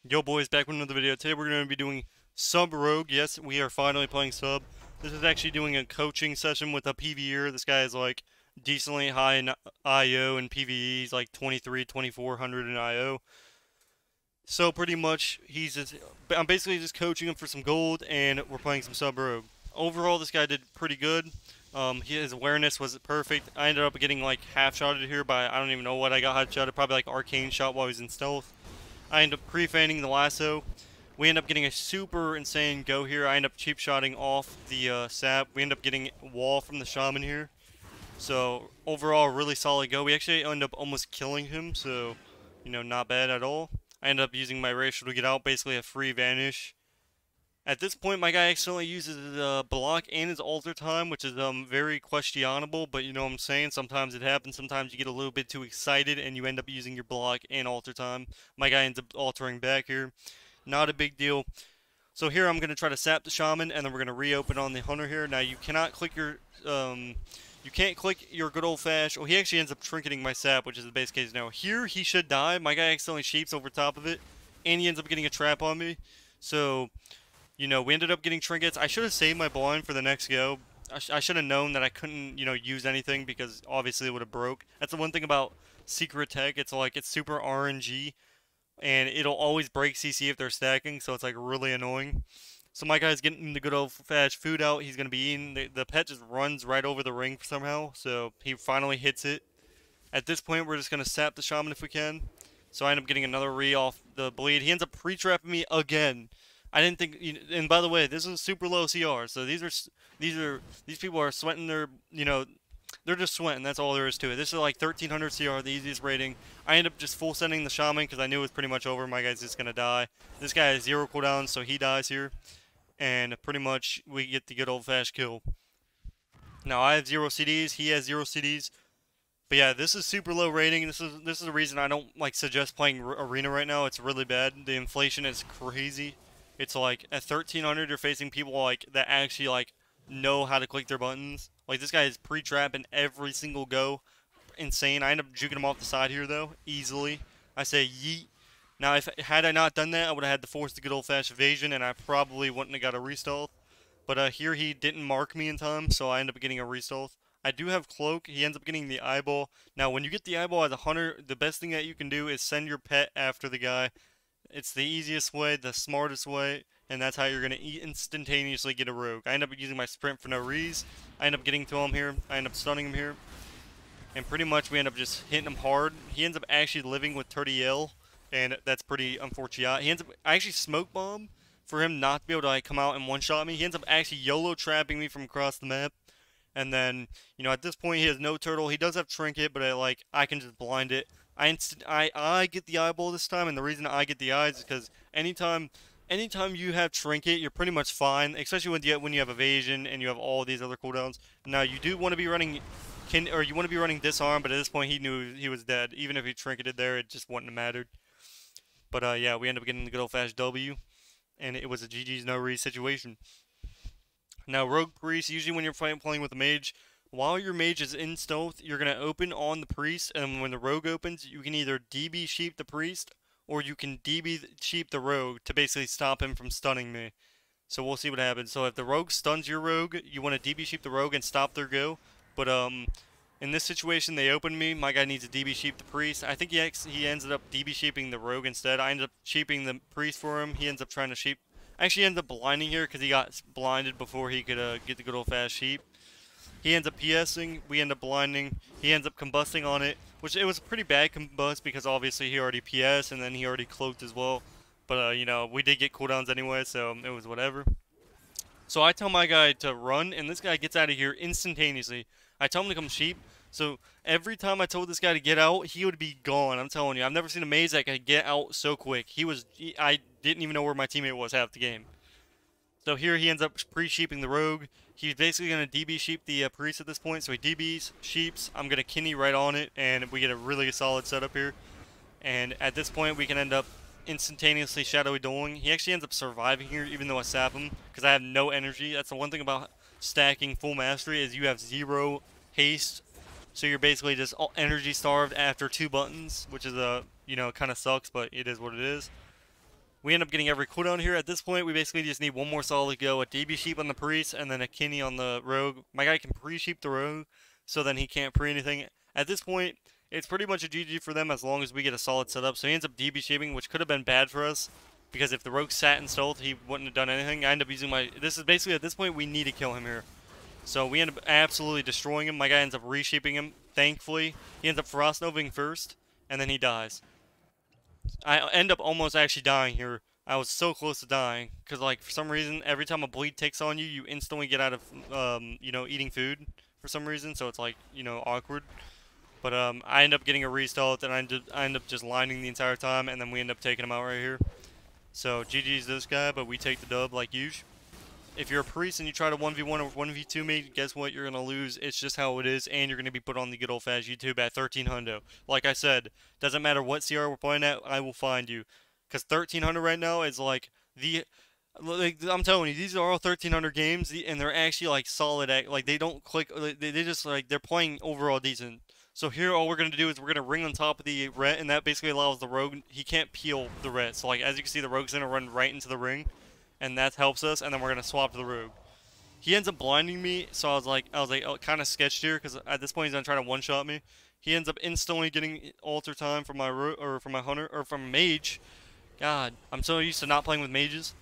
Yo boys, back with another video. Today we're going to be doing Sub Rogue. Yes, we are finally playing Sub. This is actually doing a coaching session with a PvEer. This guy is like decently high in IO and PvE. He's like 23, 2400 in IO. So pretty much I'm basically just coaching him for some gold and we're playing some Sub Rogue. Overall this guy did pretty good. His awareness was perfect. I ended up getting like half-shotted here by, I don't even know what I got half-shotted. Probably like arcane shot while he was in stealth. I end up pre-fanning the lasso. We end up getting a super insane go here. I end up cheap-shotting off the sap. We end up getting wall from the shaman here. So overall, really solid go. We actually end up almost killing him, so not bad at all. I end up using my racial to get out, basically a free vanish. At this point, my guy accidentally uses his block and his alter time, which is very questionable, but you know what I'm saying? Sometimes it happens. Sometimes you get a little bit too excited and you end up using your block and alter time. My guy ends up altering back here. Not a big deal. So here I'm going to try to sap the shaman, and then we're going to reopen on the hunter here. Now you cannot click your, you can't click your good old fashioned. Oh, he actually ends up trinketing my sap, which is the base case now. Here he should die. My guy accidentally sheeps over top of it, and he ends up getting a trap on me. So we ended up getting trinkets. I should have saved my blind for the next go. I should have known that I couldn't, use anything because obviously it would have broke. That's the one thing about secret tech. It's like it's super RNG, and it'll always break CC if they're stacking, so it's like really annoying. So my guy's getting the good old-fashioned food out. He's going to be eating. The pet just runs right over the ring somehow, so he finally hits it. At this point, we're just going to sap the shaman if we can. So I end up getting another re off the bleed. He ends up pre-trapping me again. I didn't think, and by the way, this is super low CR. So these people are sweating their, they're just sweating. That's all there is to it. This is like 1300 CR, the easiest rating. I end up just full sending the shaman because I knew it was pretty much over. My guy's just gonna die. This guy has 0 cooldown, so he dies here, and pretty much we get the good old fashioned kill. Now I have 0 CDs. He has 0 CDs. But yeah, this is super low rating. This is the reason I don't like suggest playing arena right now. It's really bad. The inflation is crazy. It's like at 1300 you're facing people like that actually like know how to click their buttons. Like this guy is pre-trapping every single go. Insane. I end up juking him off the side here though, easily. I say yeet. Now if had I not done that, I would have had to force the good old-fashioned evasion and I probably wouldn't have got a restealth. But here he didn't mark me in time, so I end up getting a restealth. I do have cloak. He ends up getting the eyeball. Now, when you get the eyeball as a hunter, the best thing that you can do is send your pet after the guy. It's the easiest way, the smartest way, and that's how you're going to instantaneously get a rogue. I end up using my sprint for no reason. I end up getting to him here. I end up stunning him here. And pretty much we end up just hitting him hard. He ends up actually living with 30L, and that's pretty unfortunate. I actually smoke bomb for him not to be able to like come out and one-shot me. He ends up actually YOLO trapping me from across the map. And then, at this point he has no turtle. He does have trinket, but I can just blind it. I get the eyeball this time, and the reason I get the eyes is because anytime you have trinket, you're pretty much fine, especially when you have evasion and you have all these other cooldowns. Now you do want to be running you want to be running disarm, but at this point he knew he was dead. Even if he trinketed there, it just wouldn't have mattered. But yeah, we end up getting the good old fashioned W, and it was a GG's no re situation. Now, Rogue Priest, usually when you're playing with a Mage, while your Mage is in stealth, you're going to open on the Priest, and when the Rogue opens, you can either DB Sheep the Priest, or you can DB Sheep the Rogue to basically stop him from stunning me. So we'll see what happens. So if the Rogue stuns your Rogue, you want to DB Sheep the Rogue and stop their go. But in this situation, they open me. My guy needs to DB Sheep the Priest. I think he ends up DB Sheeping the Rogue instead. I ended up sheeping the Priest for him. He ends up trying to sheep. Actually ends up blinding here because he got blinded before he could get the good old fast sheep. He ends up PSing, we end up blinding, he ends up combusting on it, which it was a pretty bad combust because obviously he already PS and then he already cloaked as well. But we did get cooldowns anyway, so it was whatever. So I tell my guy to run, and this guy gets out of here instantaneously. I tell him to come sheep. So every time I told this guy to get out, he would be gone. I'm telling you, I've never seen a Mage that could get out so quick. I didn't even know where my teammate was half the game. So here he ends up pre-sheeping the Rogue. He's basically going to DB sheep the Priest at this point. So he DBs, sheeps. I'm going to Kinney right on it, and we get a really solid setup here. And at this point, we can end up instantaneously shadowy dueling. He actually ends up surviving here, even though I sap him, because I have no energy. That's the one thing about stacking full mastery is you have 0 haste. So you're basically just energy starved after 2 buttons, which is kind of sucks, but it is what it is. We end up getting every cooldown here. At this point, we basically just need one more solid go. A DB sheep on the priest, and then a Kinney on the rogue. My guy can pre-sheep the rogue, so then he can't pre anything. At this point, it's pretty much a GG for them as long as we get a solid setup. So he ends up DB sheeping, which could have been bad for us, because if the rogue sat in stealth, he wouldn't have done anything. I end up using my... This is basically, at this point, we need to kill him here. So we end up absolutely destroying him. My guy ends up reshaping him, thankfully. He ends up Frost Noving first, and then he dies. I end up almost actually dying here. I was so close to dying, because, like, for some reason, every time a bleed takes on you, you instantly get out of, you know, eating food for some reason, so it's, like, you know, awkward. But, I end up getting a restart, and I end up just lining the entire time, and then we end up taking him out right here. So, GG's this guy, but we take the dub like usual. If you're a priest and you try to 1v1 or 1v2 me, guess what? You're going to lose. It's just how it is, and you're going to be put on the good old-fashioned YouTube at 1300. Like I said, doesn't matter what CR we're playing at, I will find you. Because 1300 right now is like like, I'm telling you, these are all 1300 games, and they're actually like solid. Like, they don't click, they just like, they're playing overall decent. So here, all we're going to do is we're going to ring on top of the ret, and that basically allows the rogue, he can't peel the ret. So, like, as you can see, the rogue's going to run right into the ring, and that helps us, and then we're going to swap to the rogue. He ends up blinding me, so I was like oh, kind of sketched here, because at this point he's going to try to one-shot me. He ends up instantly getting alter time from my hunter, or from mage. God, I'm so used to not playing with mages.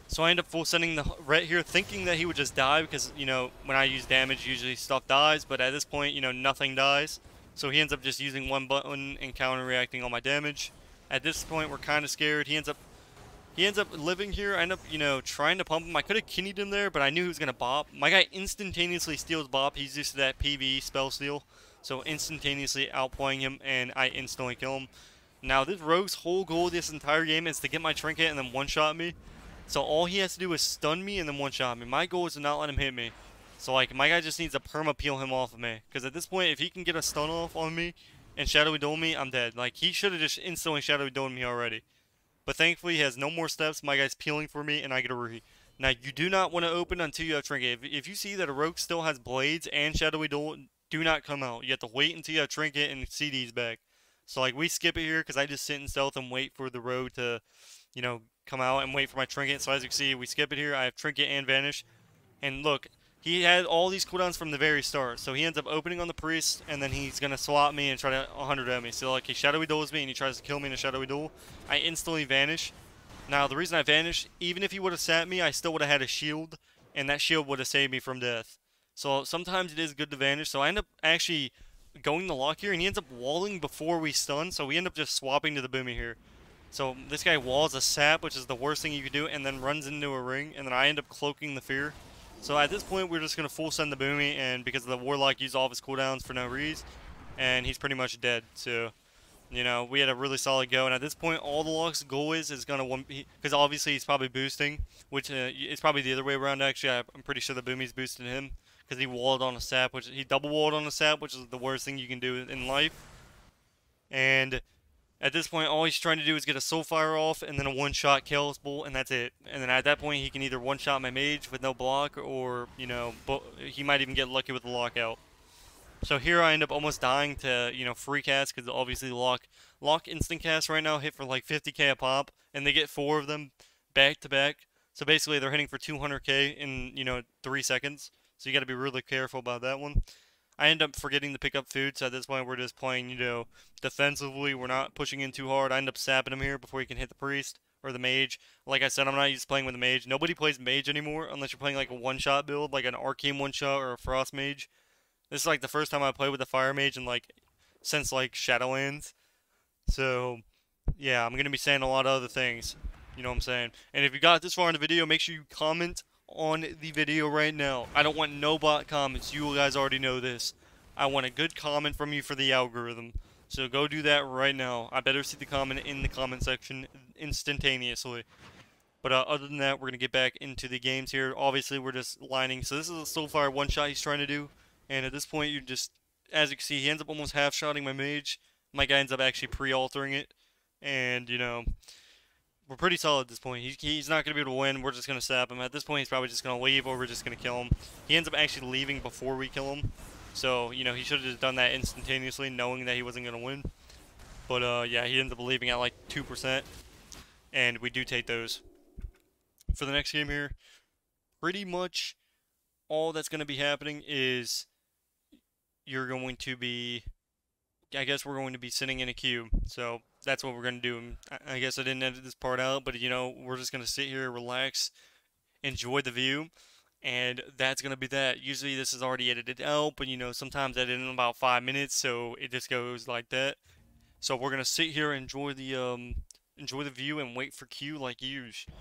So I end up full sending the ret here, thinking that he would just die, because, you know, when I use damage, usually stuff dies, but at this point, you know, nothing dies. So he ends up just using one button and counter-reacting all my damage. At this point, we're kind of scared. He ends up living here. I end up, you know, trying to pump him. I could have Kinneyed him there, but I knew he was going to bop. My guy instantaneously steals bop. He's used to that PvE spell steal. So instantaneously outplaying him, and I instantly kill him. Now, this rogue's whole goal this entire game is to get my trinket and then one-shot me. So all he has to do is stun me and then one-shot me. My goal is to not let him hit me. So, like, my guy just needs to perma-peel him off of me. Because at this point, if he can get a stun off on me and Shadowy Duel me, I'm dead. Like, he should have just instantly Shadowy Dueled me already. But thankfully, he has no more steps. My guy's peeling for me, and I get a re. Now, you do not want to open until you have trinket. If you see that a rogue still has blades and Shadowy Duel, do not come out. You have to wait until you have trinket and CD's back. So, like, we skip it here because I just sit in stealth and wait for the rogue to, you know, come out and wait for my trinket. So as you can see, we skip it here. I have trinket and vanish. And look, he had all these cooldowns from the very start. So he ends up opening on the priest, and then he's going to swap me and try to 100 at me. So like, he Shadowy Duels me and he tries to kill me in a Shadowy Duel. I instantly vanish. Now the reason I vanish, even if he would have sat me, I still would have had a shield, and that shield would have saved me from death. So sometimes it is good to vanish. So I end up actually going the lock here, and he ends up walling before we stun. So we end up just swapping to the boomy here. So this guy walls a sap, which is the worst thing you could do, and then runs into a ring, and then I end up cloaking the fear. So at this point, we're just going to full send the boomy, and because the warlock used all of his cooldowns for no reason, and he's pretty much dead. So, you know, we had a really solid go, and at this point, all the lock's goal is going to one, because obviously he's probably boosting, which it's probably the other way around actually. I'm pretty sure the boomy's boosted him, because he walled on a sap, which he double walled on a sap, which is the worst thing you can do in life. And at this point, all he's trying to do is get a Soulfire off, and then a one-shot Chaos Bolt, and that's it. And then at that point, he can either one-shot my mage with no block, or, you know, he might even get lucky with the lockout. So here I end up almost dying to, you know, free cast, because obviously lock instant cast right now hit for like 50k a pop, and they get 4 of them back-to-back. So basically, they're hitting for 200k in, you know, 3 seconds. So you got to be really careful about that one. I end up forgetting to pick up food, so at this point we're just playing, you know, defensively. We're not pushing in too hard. I end up sapping him here before he can hit the priest or the mage. Like I said, I'm not used to playing with the mage. Nobody plays mage anymore unless you're playing like a one-shot build, like an arcane one-shot or a frost mage. This is like the first time I played with a fire mage in like since like Shadowlands. So yeah, I'm gonna be saying a lot of other things. You know what I'm saying? And if you got this far in the video, make sure you comment on the video right now. I don't want no bot comments. You guys already know this. I want a good comment from you for the algorithm. So go do that right now. I better see the comment in the comment section instantaneously. But other than that, we're going to get back into the games here. Obviously, we're just lining. So this is a Soulfire one-shot he's trying to do. And at this point, you just, as you can see, he ends up almost half-shotting my mage. My guy ends up actually pre-altering it. And, you know, we're pretty solid at this point. He's not going to be able to win. We're just going to sap him. At this point, he's probably just going to leave, or we're just going to kill him. He ends up actually leaving before we kill him. So, you know, he should have just done that instantaneously, knowing that he wasn't going to win. But, yeah, he ends up leaving at like 2%. and we do take those. For the next game here, pretty much all that's going to be happening is you're going to be, I guess we're going to be sitting in a queue. So that's what we're going to do. I guess I didn't edit this part out, but you know, we're just going to sit here, relax, enjoy the view, and that's going to be that. Usually this is already edited out, but you know, sometimes I edit in about 5 minutes, so it just goes like that. So we're going to sit here, enjoy the view, and wait for queue like usual.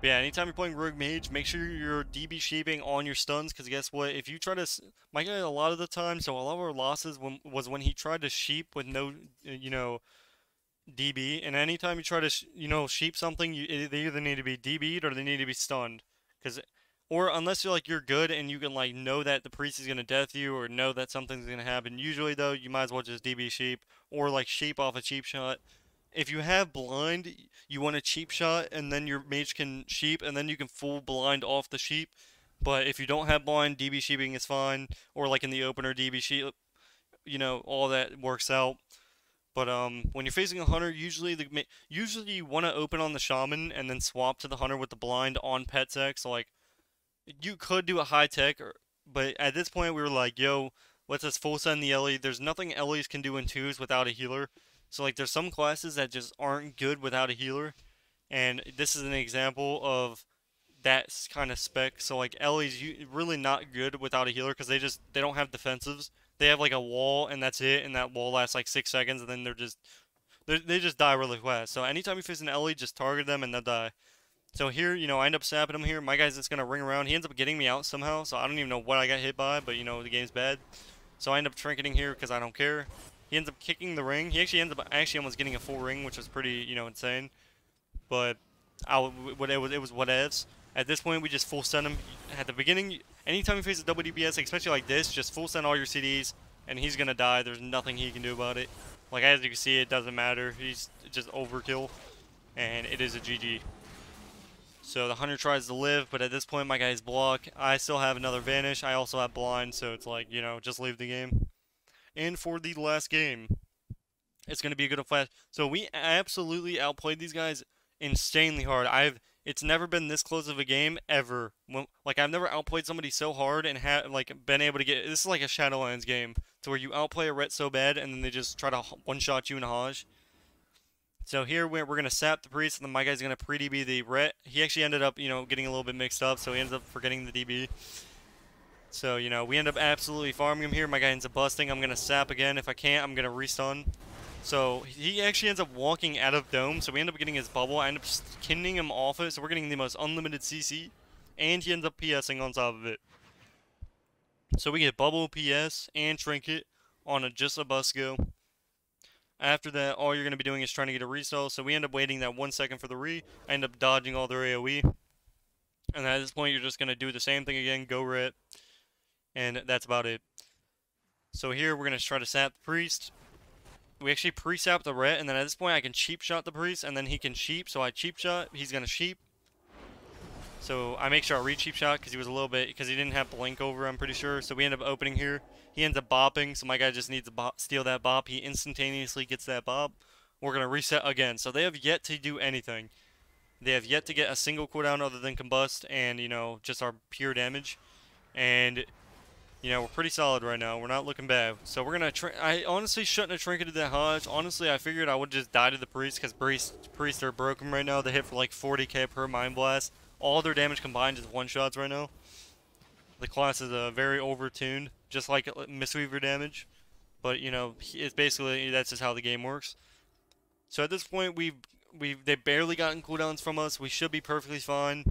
But yeah, anytime you're playing Rogue Mage, make sure you're DB shaping on your stuns, because guess what? If you try to, my guy a lot of the time, so a lot of our losses was when he tried to sheep with no, you know, DB, and anytime you try to, sheep something, they either need to be DB'd or they need to be stunned, or unless you're good and you can like know that the priest is gonna death you or know that something's gonna happen. Usually though, you might as well just DB sheep or like sheep off a cheap shot. If you have blind, you want a cheap shot, and then your mage can sheep, and then you can full blind off the sheep. But if you don't have blind, DB sheeping is fine, or like in the opener, DB sheep, all that works out. But when you're facing a hunter, usually you want to open on the shaman and then swap to the hunter with the blind on pet sec. So like, you could do a high tech, but at this point we were like, yo, let's just full send the Ellie. There's nothing Ellies can do in twos without a healer. So like there's some classes that just aren't good without a healer, and this is an example of that kind of spec. So like Ellie's really not good without a healer because they don't have defensives. They have like a wall and that's it, and that wall lasts like 6 seconds, and then they just die really fast. So anytime you face an Ellie, just target them and they'll die. So here, I end up sapping him here. My guy's just gonna ring around. He ends up getting me out somehow, so I don't even know what I got hit by, but the game's bad. So I end up trinketing here because I don't care. He ends up kicking the ring. He actually ends up almost getting a full ring, which was pretty, insane. But it was whatevs. At this point, we just full stun him. At the beginning, anytime you face a double DPS, especially like this, just full stun all your CDs, and he's gonna die. There's nothing he can do about it. Like as you can see, it doesn't matter. He's just overkill, and it is a GG. So the hunter tries to live, but at this point, my guy's block. I still have another vanish. I also have blind, so it's like, just leave the game. And for the last game, it's going to be a good flash. So we absolutely outplayed these guys insanely hard. It's never been this close of a game ever. I've never outplayed somebody so hard and been able to get. This is like a Shadowlands game, to where you outplay a Ret so bad and then they just try to one-shot you in a Hajj. So here we're going to sap the priest, and then my guy's going to pre-DB the Ret. He actually ended up, getting a little bit mixed up, so he ends up forgetting the DB. So, we end up absolutely farming him here. My guy ends up busting. I'm going to sap again. If I can't, I'm going to restun. So, he actually ends up walking out of dome. So, we end up getting his bubble. I end up kindling him off it. So, we're getting the most unlimited CC. And he ends up PSing on top of it. So, we get bubble, PS, and trinket on just a bus go. After that, all you're going to be doing is trying to get a restall. So, we end up waiting that 1 second for the re. I end up dodging all their AoE. And at this point, you're just going to do the same thing again. Go Ret. And that's about it. So here we're going to try to sap the priest. We actually pre-sap the Ret, and then at this point I can cheap shot the priest, and then he can sheep. So I cheap shot, he's going to sheep. So I make sure I re-cheap shot because he didn't have blink over, I'm pretty sure. So we end up opening here. He ends up bopping, so my guy just needs to steal that bop. He instantaneously gets that bop. We're going to reset again. So they have yet to do anything. They have yet to get a single cooldown other than combust and, just our pure damage. And we're pretty solid right now. We're not looking bad. So we're going to... I honestly shouldn't have trinketed that Hajj. Honestly, I figured I would just die to the priest, because priests are broken right now. They hit for like 40k per Mind Blast. All their damage combined is one-shots right now. The class is very overtuned, just like Mistweaver damage. But, it's basically... That's just how the game works. So at this point, they barely gotten cooldowns from us. We should be perfectly fine.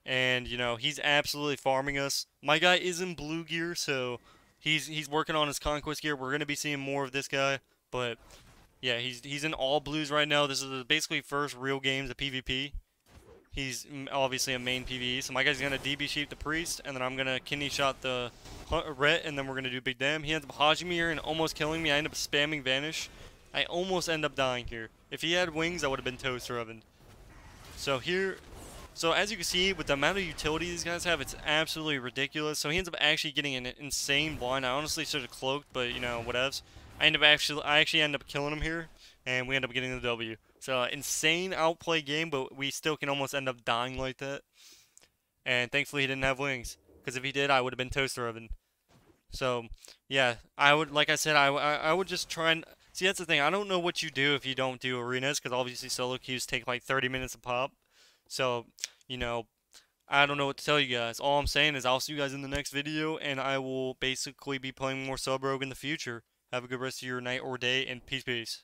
And, he's absolutely farming us. My guy is in blue gear, so he's working on his conquest gear. We're going to be seeing more of this guy. But, yeah, he's in all blues right now. This is basically first real games of PvP. He's obviously a main PvE. So my guy's going to DB sheep the priest, and then I'm going to kidney shot the Ret, and then we're going to do big dam. He ends up hodging me here and almost killing me. I end up spamming vanish. I almost end up dying here. If he had wings, I would have been toaster oven. So here... So as you can see, with the amount of utility these guys have, it's absolutely ridiculous. So he ends up actually getting an insane blind. I honestly should have cloaked, but whatevs. I actually end up killing him here. and we end up getting the W. So insane outplay game, but we still can almost end up dying like that. And thankfully he didn't have wings, because if he did, I would have been toaster oven. So yeah, I would, like I said, I would just try and see. That's the thing. I don't know what you do if you don't do arenas, because obviously solo queues take like 30 minutes a pop. So you know, I don't know what to tell you guys. All I'm saying is I'll see you guys in the next video, and I will basically be playing more Sub Rogue in the future. Have a good rest of your night or day, and peace, peace.